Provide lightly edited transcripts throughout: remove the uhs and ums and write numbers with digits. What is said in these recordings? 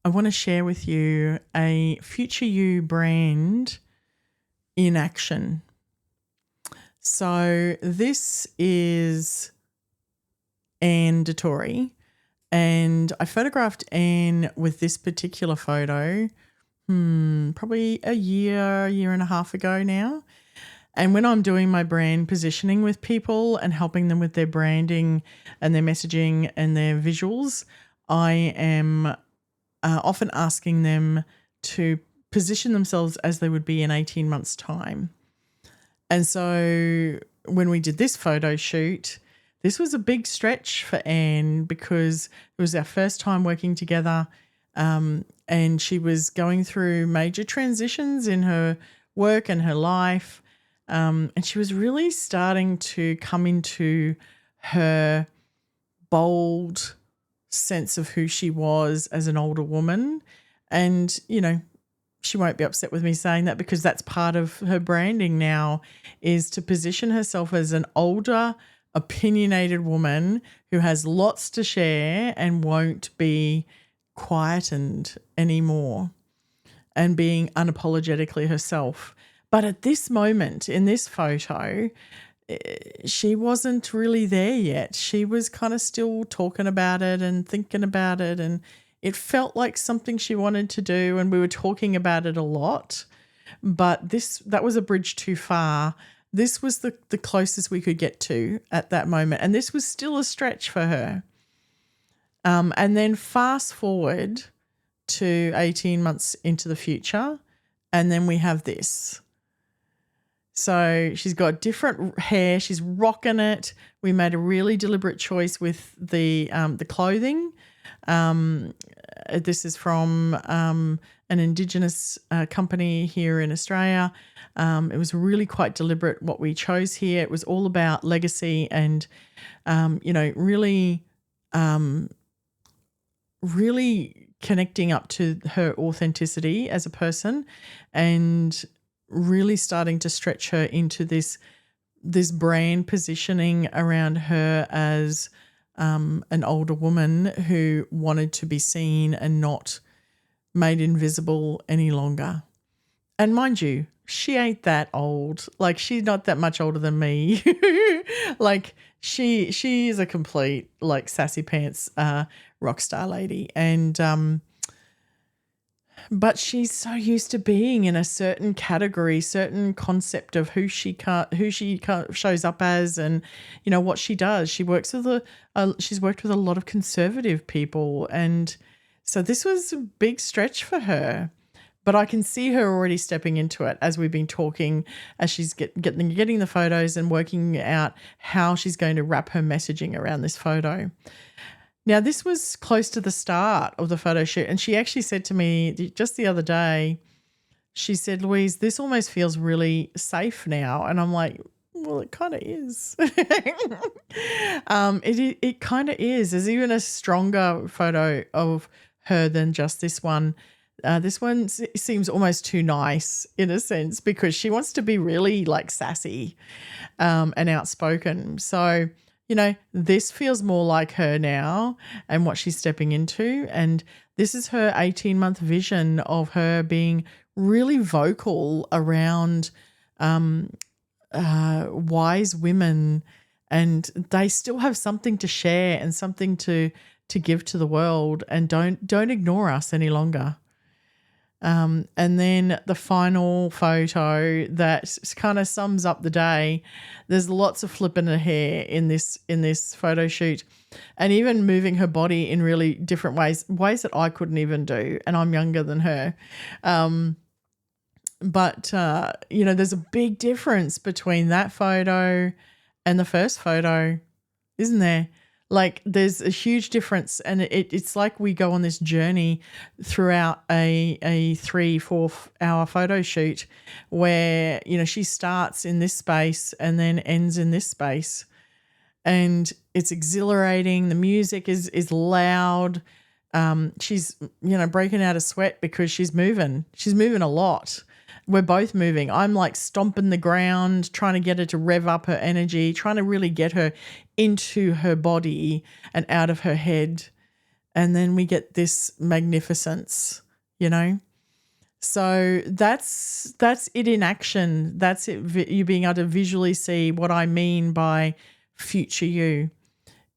I want to share with you a Future You brand in action. So this is Anne Dettori, and I photographed Anne with this particular photo probably a year and a half ago now. And when I'm doing my brand positioning with people and helping them with their branding and their messaging and their visuals, I am often asking them to position themselves as they would be in 18 months' time. And so when we did this photo shoot, this was a big stretch for Anne because it was our first time working together, and she was going through major transitions in her work and her life, and she was really starting to come into her bold sense of who she was as an older woman. And, she won't be upset with me saying that because that's part of her branding now, is to position herself as an older, opinionated woman who has lots to share and won't be quietened anymore, and being unapologetically herself. But at this moment in this photo, she wasn't really there yet. She was kind of still talking about it and thinking about it, and it felt like something she wanted to do, and we were talking about it a lot. But that was a bridge too far. This was the closest we could get to at that moment, and this was still a stretch for her. And then fast forward to 18 months into the future, and then we have this. So she's got different hair. She's rocking it. We made a really deliberate choice with the clothing. This is from an Indigenous company here in Australia. It was really quite deliberate what we chose here. It was all about legacy and, really connecting up to her authenticity as a person, and really starting to stretch her into this brand positioning around her as an older woman who wanted to be seen and not made invisible any longer. And mind you, she ain't that old. Like, she's not that much older than me. Like, she is a complete, like, sassy pants rock star lady. And but she's so used to being in a certain category, certain concept of who she shows up as, and what she does. She works with she's worked with a lot of conservative people, and so this was a big stretch for her. But I can see her already stepping into it as we've been talking, as she's getting the photos and working out how she's going to wrap her messaging around this photo. Now, this was close to the start of the photo shoot, and she actually said to me just the other day, she said, "Louise, this almost feels really safe now." And I'm like, well, it kind of is. It kind of is. There's even a stronger photo of her than just this one. This one seems almost too nice in a sense, because she wants to be really like sassy and outspoken. So, this feels more like her now and what she's stepping into. And this is her 18-month vision of her being really vocal around wise women, and they still have something to share and something to give to the world, and don't ignore us any longer. And then the final photo that kind of sums up the day. There's lots of flipping her hair in this photo shoot, and even moving her body in really different ways that I couldn't even do, and I'm younger than her. But there's a big difference between that photo and the first photo, isn't there? Like, there's a huge difference, and it's like we go on this journey throughout a 3-4 hour photo shoot where, she starts in this space and then ends in this space, and it's exhilarating. The music is loud. She's, breaking out a sweat because she's moving a lot. We're both moving. I'm like stomping the ground, trying to get her to rev up her energy, trying to really get her into her body and out of her head. and then we get this magnificence, you know? So that's it in action. That's it. You being able to visually see what I mean by future you.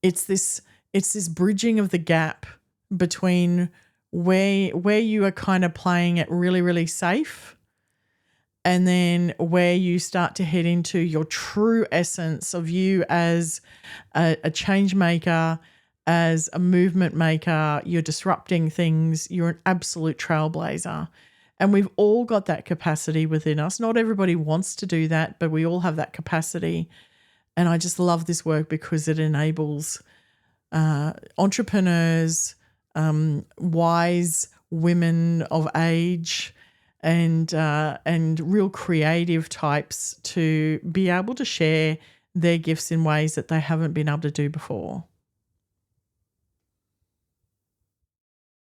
It's this bridging of the gap between where you are kind of playing it really, really safe, and then where you start to head into your true essence of you as a change maker, as a movement maker. You're disrupting things. You're an absolute trailblazer. And we've all got that capacity within us. Not everybody wants to do that, but we all have that capacity. And I just love this work because it enables entrepreneurs, wise women of age, and real creative types to be able to share their gifts in ways that they haven't been able to do before.